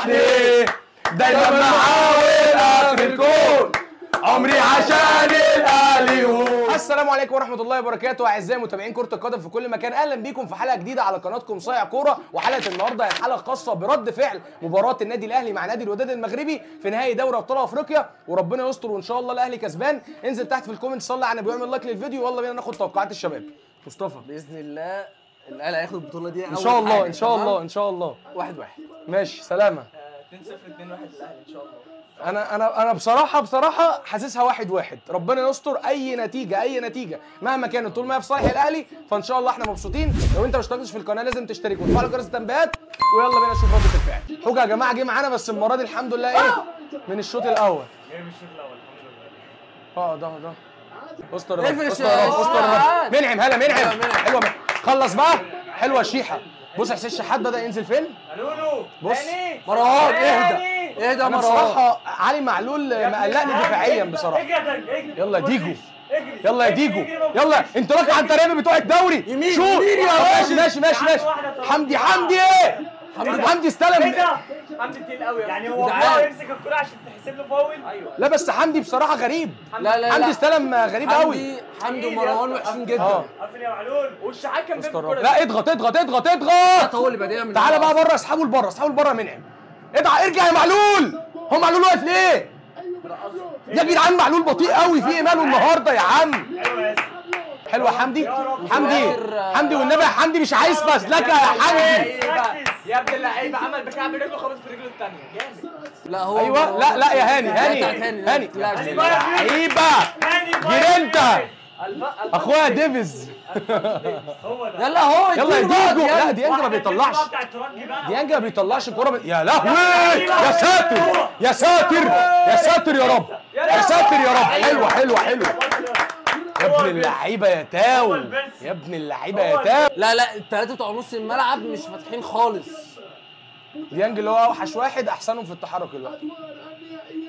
الاهلي دايما بحاول اخر الكون عمري عشان الاهلي. السلام عليكم ورحمه الله وبركاته اعزائي متابعين كره القدم في كل مكان، اهلا بيكم في حلقه جديده على قناتكم صايع كوره. وحلقه النهارده هي حلقه خاصه برد فعل مباراه النادي الاهلي مع نادي الوداد المغربي في نهائي دوري ابطال افريقيا، وربنا يستر وان شاء الله الاهلي كسبان. انزل تحت في الكومنت صلي على النبي واعمل لايك للفيديو، ويلا بينا ناخد توقعات الشباب. مصطفى باذن الله الاهلي هياخد البطوله دي ان شاء الله ان شاء الله ان شاء الله 1-1 ماشي. سلامه 2-0 2-1 للاهلي ان شاء الله. انا بصراحه حاسسها 1-1. ربنا يستر، اي نتيجه مهما كانت طول ما هي في صالح الاهلي فان شاء الله احنا مبسوطين. لو انت ما اشتركتش في القناه لازم تشترك وتفعل جرس التنبيهات، ويلا بينا نشوف رده الفعل. حوجه يا جماعه جه معانا بس المره دي الحمد لله ايه من الشوط الاول. جاي من الشوط الاول الحمد لله. ده استر يا رب استر يا رب استر يا رب. منعم هلا منعم حلوه خلص بقى حلوه الشيحه. بص حسين الشحات بدا ينزل فين؟ قالوا بص مروان اهدى انا مروان. بصراحه علي معلول مقلقني دفاعيا بصراحه. يلا يا ديجو يلا يا ديجو يلا انت راكع عن ترابي بتوع الدوري. يمين شوف يمين يا ماشي حمدي حمدي استلم. ايه ده؟ حمدي تقيل قوي يعني هو يمسك الكوره عشان تحسب له فاول. ايوه لا بس حمدي بصراحه غريب. لا حمدي استلم غريب قوي. حمدي ومروان وحشين جدا. قفل يا معلول والشحات كان بيعمل الكوره. لا اضغط هو اللي بادئها من تعالى بقى بره اسحبه لبره منعم. ارجع يا معلول. هو معلول واقف ليه؟ يا جدعان معلول بطيء قوي، في ايه ماله النهارده يا عم؟ حلوه حمدي والنبي يا حمدي مش عايز فزلكه يا حمدي. يا ابن اللعيبه عمل بكعب رجله خبط في رجله الثانيه جامد. لا هو ايوه لا يا هاني لعيبه جرينتا اخويا ديفيز. هو ده يلا هو يلا يا ديجو. لا ديانج ما بيطلعش الكوره يا لهوي يا ساتر يا رب حلوه يا ابن اللعيبه يا تاو لا الثلاثه بتوع نص الملعب مش فاتحين خالص. ديانج اللي هو اوحش واحد احسنهم في التحرك دلوقتي.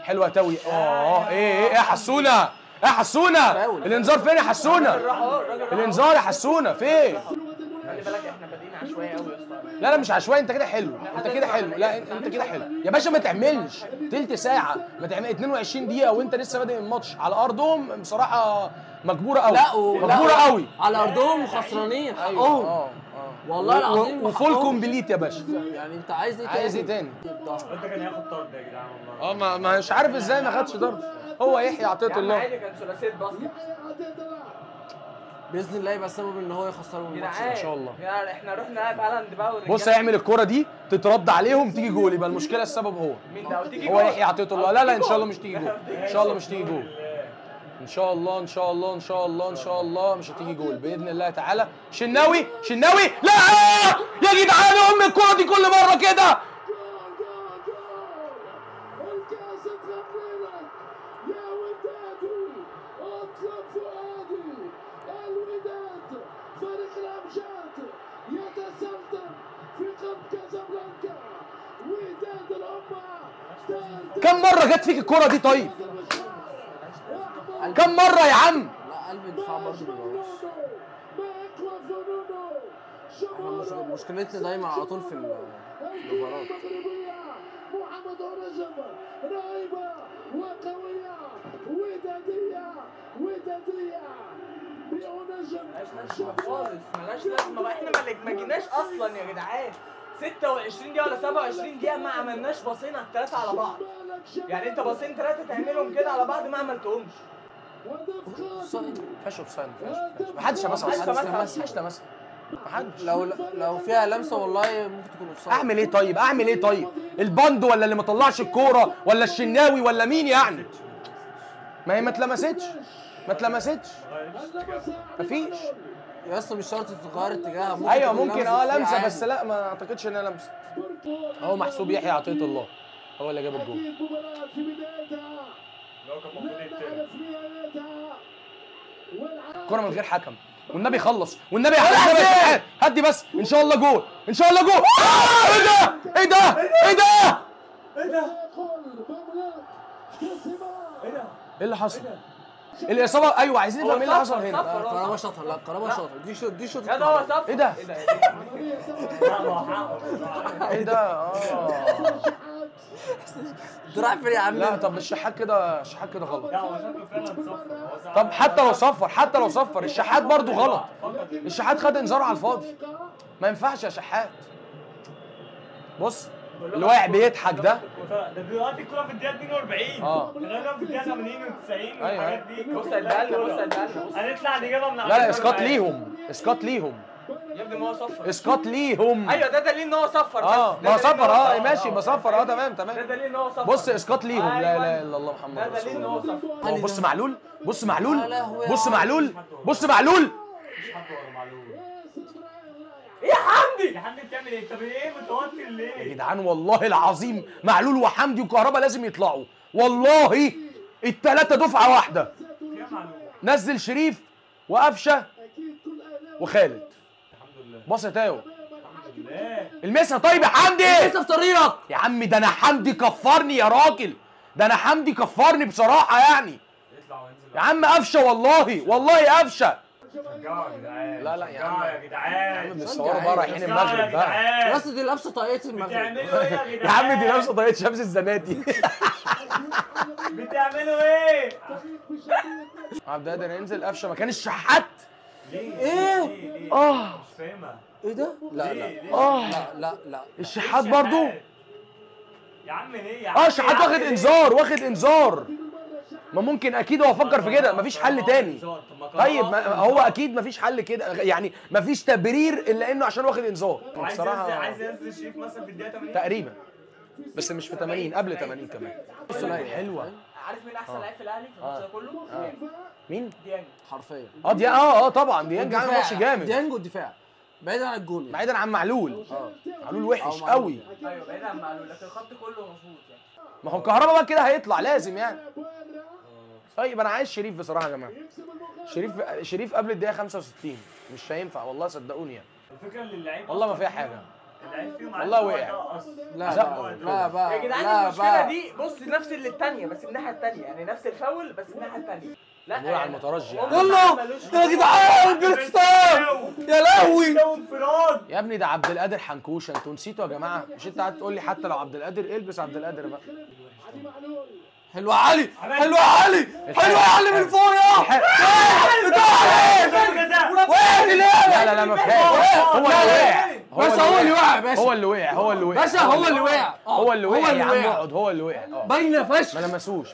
حلوه تاوي. ايه يا حسونه الانذار فين يا حسونه؟ الانذار يا حسونه فين؟ خلي بالك احنا بادئين عشوائي قوي يا اسطى. لا مش عشوائي، انت كده حلو لا انت كده حلو يا باشا. ما تعملش تلت ساعه، ما تعمل 22 دقيقه وانت لسه بادئ الماتش على ارضهم. بصراحه مجبوره قوي. مجبوره قوي على ارضهم وخسرانين حقهم. والله العظيم وفول كومبليت يا باشا. يعني انت عايز ايه تاني؟ انت كان هياخد طرد يا جدعان والله. ما مش عارف ازاي ما خدش ضرب. هو يحيى عطيه الله عادي كان ثلاثيه باسكت. باذن الله يبقى سبب ان هو يخسرهم الماتش ان شاء الله. يعني احنا رحنا هالاند بقى بص هيعمل الكرة دي تترد عليهم تيجي جول، يبقى المشكله السبب هو مين ده؟ تيجي هو يحيى عطيه الله. لا ان شاء الله مش تيجي جول. ان شاء الله مش هتيجي جول باذن الله تعالى. شناوي لا يا جدعان ام الكرة دي كل مره كده. كم مرة جت فيك الكرة دي طيب؟ كم مرة يا عم؟ لا قلب الدفاع برضه ما مشكلتنا دايما على طول في المباراة. محمد رجب رهيبة وقوية ودادية ملاش لازمه بقى. احنا ما جيناش اصلا يا جدعان. 26 دقيقة ولا 27 دقيقة ما عملناش باصين الثلاثة على بعض. يعني انت باصين ثلاثة تعملهم كده على بعض ما عملتهمش. فاش اوفسايد محدش لمسها. لو فيها لمسة والله ممكن تكون اوفسايد. اعمل ايه طيب؟ الباند ولا اللي ما طلعش الكورة ولا الشناوي ولا مين يعني؟ ما هي ما اتلمستش مفيش يا اسطى مش شرط تغير اتجاهها. ممكن ايوه ممكن لمسه بس لا ما اعتقدش انها لمسه. اهو محسوب يحيى عطيه الله هو اللي جاب الجول. كرة من غير حكم والنبي خلص والنبي يا حكم هدي بس ان شاء الله جول ايه ده ايه اللي حصل؟ الاصابه ايوه عايزين نفهم ايه اللي حصل هنا. كهربا شاطر. لا كهربا شاطر. دي شوط يا ده هو صف. ايه ده؟ ايه ده؟ انت رايح فين يا عم؟ لا طب الشحات كده غلط. لا هو شكله فعلا صفر. طب حتى لو صفر الشحات برضو غلط. الشحات خد انذار على الفاضي. ما ينفعش يا شحات. بص اللي واقع بيضحك ده. ده دلوقتي الكوره في الدقيقه 42. غالبا في الدقيقه 80 و90 والحاجات دي. بص هنطلع نجيبها من لا اسقاط ليهم. يا ابني ما هو صفر. اسقاط ليهم. ايوه ده دليل ان هو صفر. ما صفر ماشي ما صفر تمام. ده دليل ان هو صفر. بص اسقاط ليهم. لا اله الا الله محمد ده رسول دليل ان الله. هو صفر. بص معلول ايه يا حمدي؟ يا حمدي بتعمل ايه؟ طب ايه متوتر ليه؟ يا جدعان والله العظيم معلول وحمدي وكهربا لازم يطلعوا والله الثلاثه دفعه واحده. نزل شريف وقفشه وخالد. الحمد لله. بص يا تاو الحمد لله. المسها طيب يا حمدي. لسه في طريقك يا عم ده انا حمدي كفرني يا راجل. ده انا حمدي كفرني بصراحه يعني. يطلع وينزل. يا عم قفشه والله قفشه. شجعوا يا جدعان. لا يا عم يا جدعان. بيصوروا بقى رايحين المغرب بقى. يا اسطى دي لابسه طاقية المغرب. بتعملوا ايه يا جدعان؟ يا عم دي لابسه طاقية شمس الزناتي. بتعملوا ايه؟ عبد القادر ينزل قفشه مكان الشحات. ليه؟ ايه؟ ليه؟ مش فاهمها. ايه ده؟ لا لا الشحات برضو. يا عم ليه يا عم؟ الشحات واخد انذار. ما ممكن اكيد هو فكر في كده مفيش حل تاني. طيب هو اكيد مفيش حل كده يعني مفيش تبرير الا انه عشان واخد انذار. بصراحه عايز ينزل شريف مثلا في الدقيقه 80 تقريبا بس مش في 80 قبل 80 كمان. حلوه. عارف مين احسن لعيب في الاهلي في الماتش ده كله؟ مين؟ ديانج. حرفيا طبعا ديانج عامل ماتش جامد. ديانج والدفاع بعيدا عن الجون بعيدا عن معلول. معلول وحش قوي. ايوه بعيدا عن معلول لكن الخط كله مظبوط يعني. ما هو الكهرباء بقى كده هيطلع لازم يعني. طيب انا عايز شريف بصراحه يا جماعه. شريف قبل الدقيقه 65 مش هينفع والله صدقوني يعني. الفكره ان اللعيب والله ما فيها حاجه. اللعيب فيهم والله وقع. لا بقى يا جدعان المشكله دي بص نفس اللي الثانيه بس الناحيه الثانيه يعني نفس الفاول بس الناحيه الثانيه. لا بنقول على المترجي يعني. يلا يا جدعان بيرستان يا لهوي. يا ابني ده عبد القادر حنكوشه انتوا نسيتوا يا جماعه. مش انت قاعد تقول لي حتى لو عبد القادر البس عبد القادر بقى. حلو يا علي حلو يا علي من فوق يا لا ما فيهاش. هو اللي وقع باشا هو اللي وقع باشا هو اللي وقع يا عم اقعد. هو اللي وقع باينه فشخ.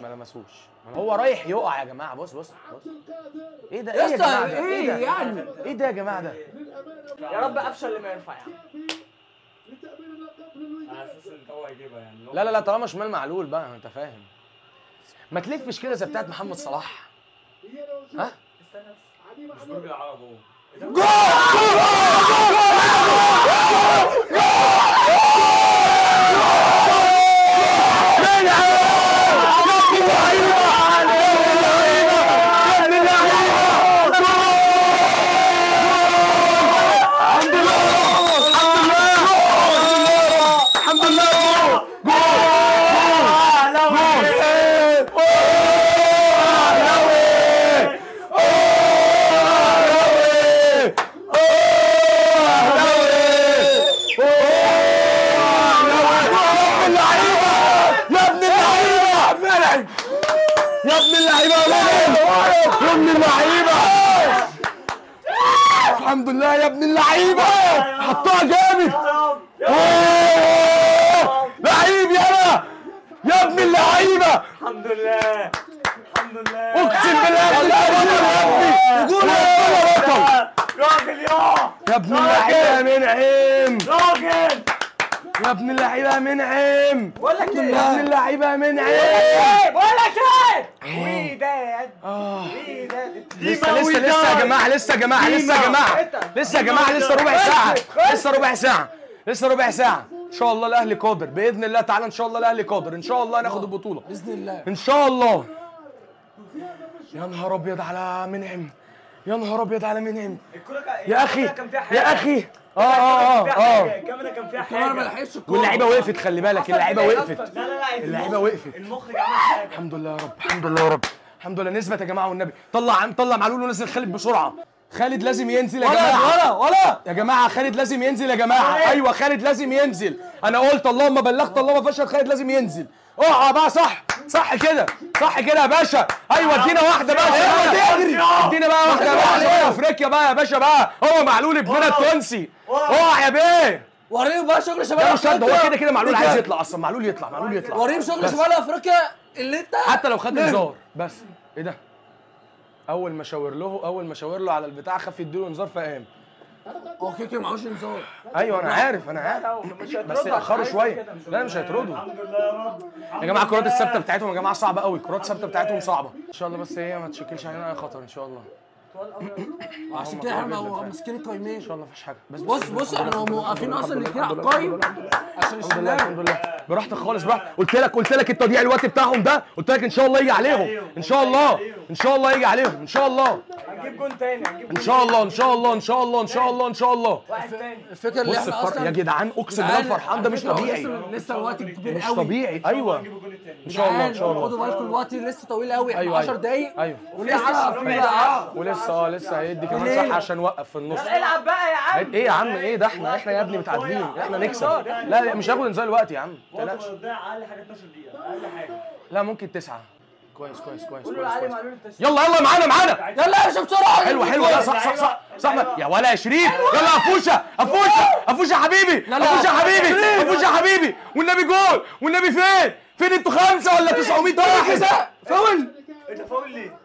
ما لمسوش هو رايح يقع يا جماعه. بص ايه ده؟ يا ايه يا جماعه ده؟ ايه يعني؟ ايه ده يا جماعه ده؟ يا رب قفشه اللي ما ينفع يعني. على اساس ان هو هيجيبها يعني. لا طالما شمال معلول بقى انت فاهم. ما تلفش كده زي بتاعت محمد صلاح. ها؟ مش برج العرب هو. الحمد لله يا ابن اللعيبه. حطها جامد. لعيب يا ابن اللعيبه. الحمد لله اقسم بالله راجل يا ابن اللعيبه يا منعم. راجل يا ابن اللعيبه يا منعم. بقول لك ايه يا ابن اللعيبه يا منعم. بقول لك ايه وداد لسه يا جماعه لسه ربع ساعه ان شاء الله الاهلي قادر باذن الله تعالى. ان شاء الله الاهلي قادر ان شاء الله ناخد البطوله باذن الله ان شاء الله. يا نهار ابيض على منعم. يا اخي الكاميرا كان فيها حاجه. ما لحقتش الكوره واللعيبه وقفت. خلي بالك اللعيبه وقفت. لا اللعيبه وقفت. المخرج عمل حاجه. الحمد لله يا رب الحمد لله نثبت يا جماعه والنبي. طلع معلول ونزل خالد بسرعه. خالد لازم ينزل يا ولا جماعه. ولا يا جماعه خالد لازم ينزل يا جماعه. ايوه خالد لازم ينزل. انا قلت اللهم بلغت اللهم فشل. خالد لازم ينزل. اقع بقى. صح صح كده صح كده يا باشا. ايوه ادينا واحده بقى. ادينا بقى واحده يا باشا. افريقيا بقى يا باشا بقى. هو معلول ابننا التونسي. اقع يا بيه. وريهم بقى شغل شمال لا مش شرط. هو افريقيا. كده معلول عايز يطلع اصلا. معلول يطلع معلول يطلع. وريهم شغل بس. شمال افريقيا اللي انت حتى لو خد انذار بس. ايه ده؟ اول ما شاور له على البتاع خاف يديله انذار فقام. هو كده معهوش انذار. ايوه انا عارف بس ياخروا شويه. لا مش هيطردوا الحمد لله يا رب. يا جماعه. الكرات الثابته بتاعتهم يا جماعه صعبه قوي. الكرات الثابته بتاعتهم صعبه. ان شاء الله بس هي ما تشكلش علينا اي خطر ان شاء الله. عشان كده احنا ماسكين القايمين. ان شاء الله مفيش حاجه. بص احنا موقفين اصلا الاثنين على القايم عشان الحمد لله الشناوي. الحمد لله. براحتك خالص بقى. قلت لك التضييع الوقت بتاعهم ده. قلت لك ان شاء الله يجي عليهم. ان شاء الله يجي عليهم ان شاء الله. هنجيب جون تاني. ان شاء الله ان شاء الله. واحد تاني. الفكره اللي بص احنا الفرق اصلا يا جدعان. اقسم بالله الفرحان ده مش طبيعي. لسه الوقت كبير مش قوي. طبيعي. ايوه ان شاء الله ان شاء الله. خدوا بالكم الوقت لسه طويل قوي. أيوة، 10 دقايق ايوه ولسه في بقى. ولسه لسه هيدي كمان صح عشان نوقف في النص. العب بقى يا عم. ايه يا عم ايه ده؟ احنا يا ابني متعادلين. احنا نكسب. لا مش هاخد انذار الوقت يا عم. ما تقلقش. اقل حاجه 12 دقيقه اقل حاجه. لا ممكن 9. كويس. قولوا لعلي معلول التشكيل. يلا معانا. يلا يا باشا بسرعه. حلوه لا صح يا ولا يا شريف. يلا افوشه حبيبي. افوشه حبيبي والنبي جول. والنبي فين انتوا 5 ولا 900 واحد؟ فاول. انت فاول ليه؟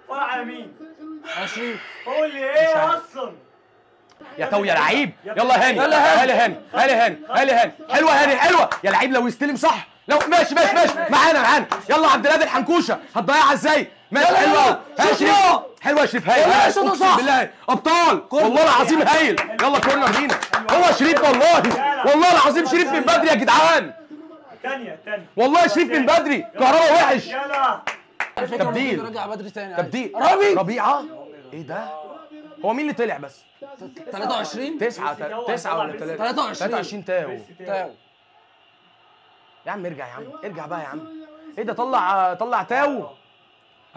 فاول على مين؟ 20. فاول ليه ايه اصلا؟ يا تو يا لعيب. يلا هاني. حلوه هاني حلوه يا لعيب. لو يستلم صح. لو ماشي معانا. يلا عبد القادر حنكوشه. هتضيعها ازاي؟ ماشي حلوه. حلوه يا شريف. هايل. اقسم بالله ابطال والله العظيم هايل. يلا كورنر لينا. هو شريف والله العظيم شريف من بدري يا جدعان. تانية والله شريف من بدري. كهربا وحش. يلا تبديل. رجع بدري تاني. تبديل. ربيعه. ايه ده؟ هو مين اللي طلع بس؟ 23. 9 ولا 23 تاو. يا عم ارجع بقى يا عم. ايه ده؟ طلع تاو.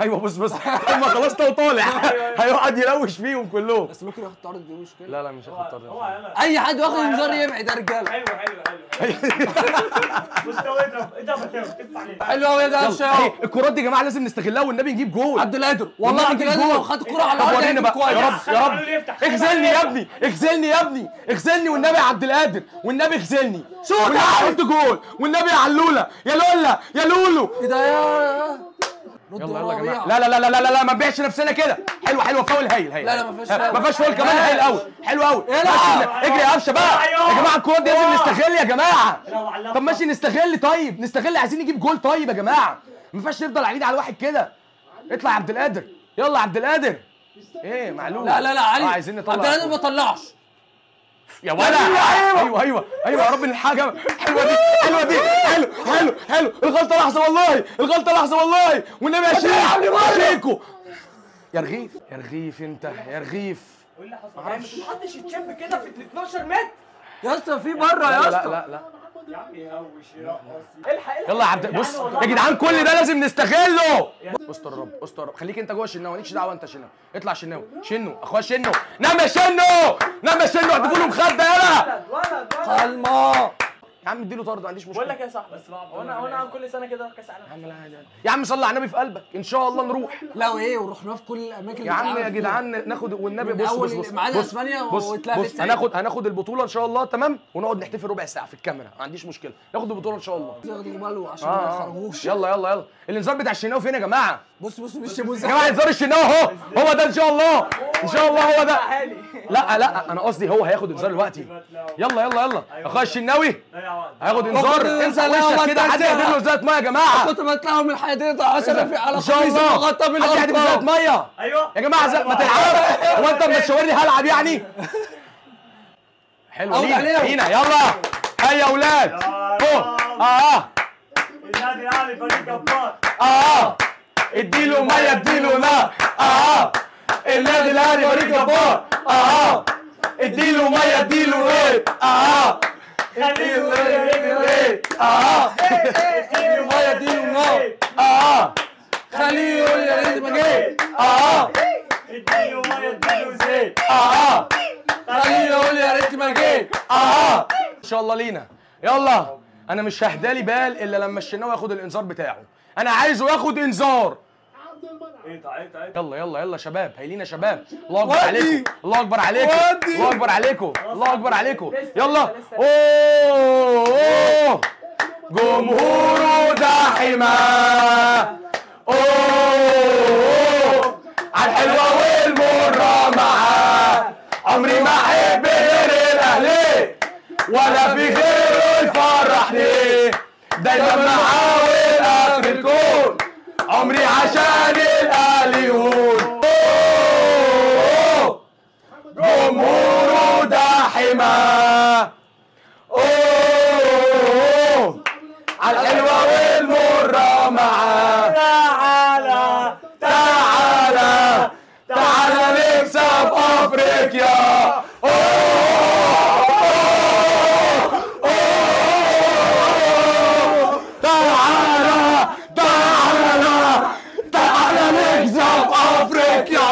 ايوه بص هم خلاص تاو طالع. هيقعد يلوش فيهم كلهم. بس ممكن ياخد طرد دي مشكله. لا مش هاخد طرد. اي حد واخد انذار يبعد يا رجاله. حلو بص اضرب تدفع عليه. حلو قوي ده الشاو. الكرات دي يا جماعه لازم نستغلها والنبي نجيب جول. عبد القادر والله عبد القادر لو خد الكوره على طب الارض ورينا بقى كويس. يا رب اغزلني يا ابني اغزلني والنبي يا عبد القادر. والنبي اغزلني. والنبي حط جول. والنبي يا علوله يا لولا يا لولو. ايه ده يا يلا يا جماعه. لا ما نبيعش نفسنا كده. حلوه فاول هايل. لا ما فيهاش فاول. ما فيهاش فاول كمان. هايل قوي. حلو قوي. اجري يا قفشه بقى يا جماعه. الكوره دي لازم نستغل يا جماعه. طب ماشي نستغل. عايزين نجيب جول طيب يا جماعه. ما ينفعش نفضل قاعدين على واحد كده. اطلع يا عبد القادر. يلا يا عبد القادر. ايه معلول. لا علي. عايزين نطلع. عبد القادر ما طلعش يا ولا. ايوه يا رب الحاجه حلوه دي. حلو. الغلطه لحظه والله. والنبي يا شيكو. يا رغيف انت يا رغيف. ما حدش يتشب كده في 12 متر يا اسطى. في بره يا اسطى. لا يا عم يهوش يرقص. الحق يلا يا عبد. بص يا جدعان كل ده لازم نستغله. استر رب. خليك انت جوه الشناوي. مالكش دعوه انت. اطلع شناوي. اخويا نام يا شنو. احذفوا له مخده. يلا كلمه يا عم اديله طرد. ما عنديش مشكله. بقول لك يا صاحبي بس وانا كل سنه كده كاس عالم. يا عم صلي على النبي في قلبك. ان شاء الله نروح. لا وايه ورحنا في كل الاماكن. يا عم يا جدعان ناخد والنبي. بص معانا اسبانيا واتلعبت. هناخد البطوله ان شاء الله تمام. ونقعد نحتفل ربع ساعه في الكاميرا. ما عنديش مشكله. ناخد البطوله ان شاء الله. ياخدوا باله عشان ما يخرجوش. يلا الانذار بتاع الشناوي فين يا جماعه؟ بص مش يا جماعه انذار الشناوي اهو. هو ده ان شاء الله هو ده. لا انا قصدي هو هياخد انذار دلوقتي. يلا اخويا الشناوي هياخد انذار. انسى وشك كده. حد يهدي له ازازه ميه يا جماعه. كنت بطلعوا من الحديقه عشان على ان شاء الله. مغطى بالارض. حد يهدي ازازه ميه. ايوه يا جماعه ما تلعبش. هو انت مشاورني هلعب يعني؟ حلو لينا. يلا هيا يا اولاد. النادي الاهلي فريق جبار. اديله ميه اديله نار. النادي الاهلي فريق جبار. اديله ميه اديله ايه. خليه اديله ميه اديله نار. خليه يقول يا ريت ما جيت. اديله ميه اديله زيت. شاء الله لينا. يلا انا مش ههدالي بال الا لما الشناوي ياخد الانذار بتاعه، انا عايزه ياخد انذار. يلا يلا يلا شباب، هيلينا شباب. الله اكبر عليكم، الله اكبر عليكم، الله اكبر عليكم، الله اكبر عليكم. يلا. اوه جمهوره ده حماه. اوه عالحلوه والمره معاه، عمري ما احب غير الاهلي ولا في غيره يفرحني، دايما معاه والاخر الكون، عمري عشان الاهلي يهون. جمهوره ده حماه. اوه عالحلوه والمره معاه. تعالى تعالى تعالى نكسب افريقيا. تعالى تعالى تعالى نكسب افريقيا.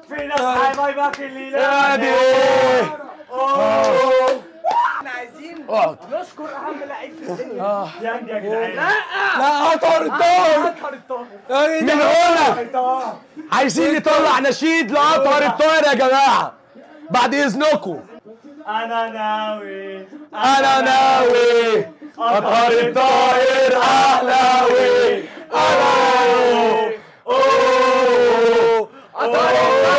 في ناس حبايبك اللي احنا عايزين اقعد. نشكر اهم لعيب في الدنيا. يا جدعان لا قطر الطار. اطهر الطاهر. من هنا عايزين نطلع نشيد لأطهر الطاهر يا جماعة بعد إذنكم. انا ناوي أنا ناوي أطهر الطاهر أهلاوي. أهلاوي. أوه أطهر الطاهر.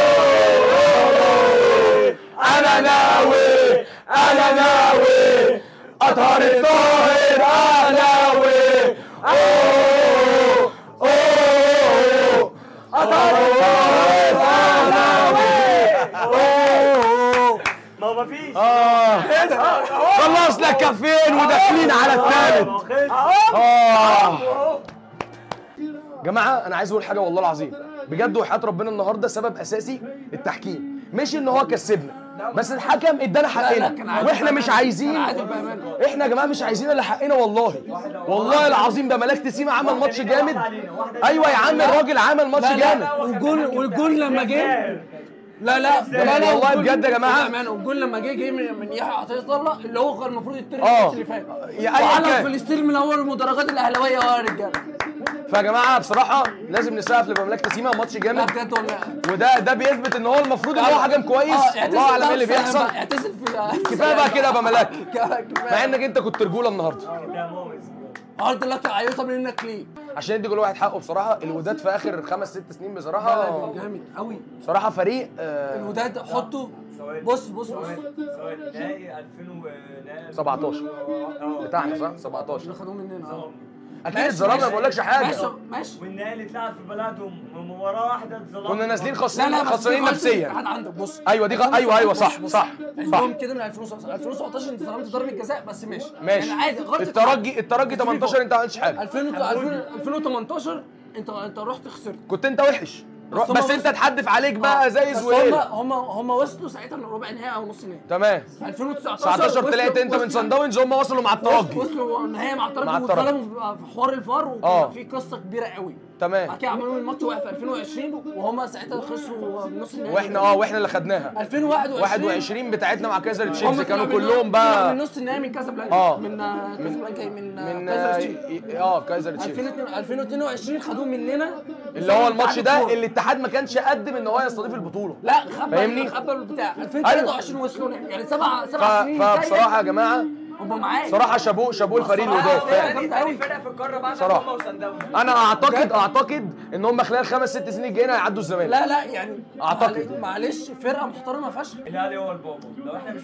أنا ناوي أنا ناوي أطهر الطاهر أهلاوي. أوه أوه أطهر الطاهر أهلاوي. أوه ما فيش خلصنا الكفين وداخلين على الثالث. جماعه انا عايز اقول حاجه والله العظيم بجد وحياه ربنا، النهارده سبب اساسي التحكيم، مش ان هو كسبنا بس الحكم ادانا حقنا واحنا مش عايزين. احنا يا جماعه مش عايزين الا حقنا والله، والله العظيم ده ملاك تسيما عمل ماتش جامد. ايوه يا عم الراجل عمل ماتش جامد. والجول لما جه لا والله بجد يا جماعه الجول لما جه من يحيى عطيه الله اللي هو كان المفروض يطرد اه الماتش اللي فات. يا ايا وعلى كان فلسطين من اول المدرجات الاهلاويه يا رجاله. فيا جماعه بصراحه لازم نسقف لمملكه تسيما، ماتش جامد بجد والله. وده بيثبت ان هو المفروض ان هو حكم كويس. الله اعلم ايه اللي بيحصل. اعتزل في كفايه بقى كده يا ملاك، مع مع انك انت كنت رجوله النهارده. عرض لك عيوطه منك ليه؟ عشان يدي كل واحد حقه بصراحه. الوداد في اخر 5 6 سنين بصراحه جامد قوي بصراحه فريق الوداد. حطه بص نهائي 17 بتاعنا صح 17 اللي خدوه مننا. اكيد اتظلمنا ما بقولكش حاجه. ماشي والنهائي اللي اتلعب في بلدهم مباراه واحده اتظلمنا. كنا نازلين لا خسرانين نفسيا. عندك بص ايوه دي ايوه صح صح عندهم كده من 2017 انت ظلمت ضربه جزاء بس ماشي ماشي يعني عادي. غلطه الترجي 18 انت ما عملتش حاجه. 2018 انت رحت خسرت. كنت انت وحش بس انت اتحدف عليك بقى زي بس زويل. هم وصلوا ساعتها من ربع نهائي او نص نهائي. تمام 2019 طلعت انت من صن داونز، هم وصلوا مع الترجي. وصلوا النهائي مع الترجي مع الترجي. واتظلموا في حوار الفار وكان في قصه كبيره قوي. تمام بعد كده عملوا لهم الماتش في 2020 وهم ساعتها خسروا نص النهائي. واحنا اللي خدناها 2021 بتاعتنا مع كايزر تشيفز هم كانوا كلهم بقى من نص النهائي من كازابلانكا. من كازابلانكا من كايزر تشيفز. كايزر تشيفز 2022 خدوه مننا اللي هو الماتش ده الاتحاد ما كانش قدم ان هو يستضيف البطوله. لا فاهمني؟ خبل بتاع 2023 وصلوا يعني سبع سنين. فبصراحه يا جماعه هم معايا صراحه شابوه الفريق الوداد فعلا. تاني فرقه في القاره بعد صراحة. هم وصن داونز. انا اعتقد ان هم خلال 5 6 سنين الجايين هيعدوا الزمالك. لا يعني أعتقد. معلش فرقه محترمه فشخ. الاهلي هو البابا لو احنا مش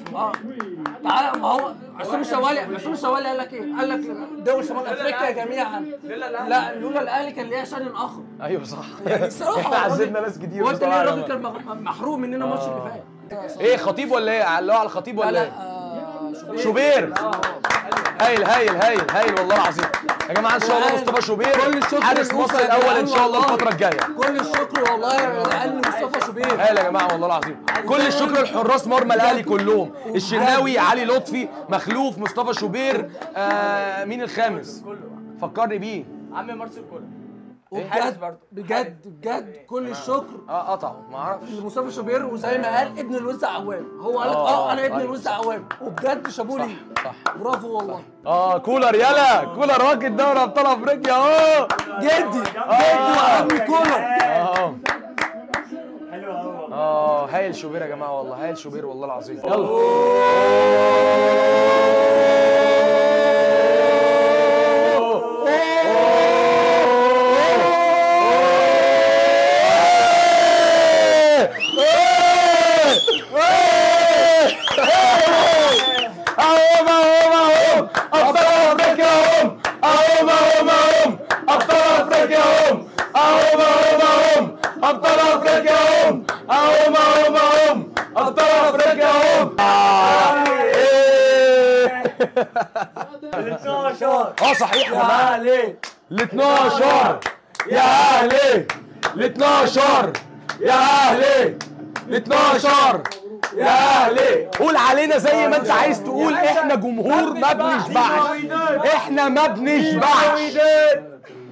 تعالى ما هو عصام الشوالي قال لك ايه؟ قال لك دول شمال افريقيا جميعا لا لولا الاهلي كان ليها شان اخر. ايوه صح يعني الصراحه احنا عزلنا ناس كتير وانت ليه بصراحة. الراجل كان محروق مننا الماتش اللي فات. ايه خطيب ولا ايه؟ اللي هو على الخطيب ولا لا ايه؟ شوبير هايل والله العظيم يا جماعه. ان شاء الله مصطفى شوبير حارس مصر الاول ان شاء الله الفتره الجايه. كل الشكر والله يا جدعان لمصطفى شوبير. هايل يا جماعه والله العظيم. كل الشكر لحراس مرمى الاهلي كلهم، الشناوي، علي لطفي، مخلوف، مصطفى شوبير، مين الخامس؟ فكرني بيه. عم مارسيل كولر. وبجد بجد كل الشكر قطعوا ما اعرفش. لمصطفى شوبير، وزي ما قال ابن الوز عوام، هو قال لك انا ابن الوز عوام، وبجد شابوه ليه. صح. برافو والله. كولر يلا، كولر واخد دوري ابطال افريقيا اهو. جدي وعمي كولر. حلو قوي. هايل شوبير يا جماعه والله، هايل شوبير والله العظيم. يلا صحيح يا اهلي ال 12 يا اهلي، ال 12 يا اهلي، ال 12 يا اهلي. قول علينا زي ما انت عايز تقول، احنا جمهور ما بنشبعش، احنا ما بنشبعش.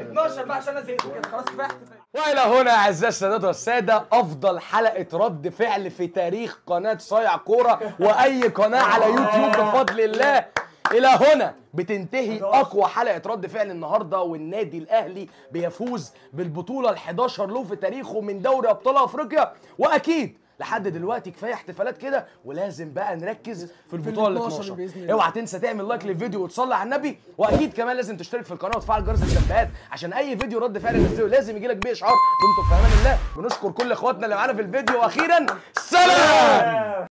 12 بقى عشان انا زهقت كده خلاص كفايه احتفال. والى هنا اعزائي السادات والساده افضل حلقه رد فعل في تاريخ قناه صايع كوره واي قناه على يوتيوب بفضل الله. الى هنا بتنتهي اقوى حلقه رد فعل النهارده، والنادي الاهلي بيفوز بالبطوله ال11 له في تاريخه من دوري ابطال افريقيا. واكيد لحد دلوقتي كفايه احتفالات كده، ولازم بقى نركز في البطوله ال12 بإذن الله. اوعى تنسى تعمل لايك للفيديو وتصلي على النبي، واكيد كمان لازم تشترك في القناه وتفعل جرس التنبيهات عشان اي فيديو رد فعل ننزله لازم يجي لك بيه اشعار. دمتم في امان الله، بنشكر كل اخواتنا اللي معانا في الفيديو، واخيرا سلام.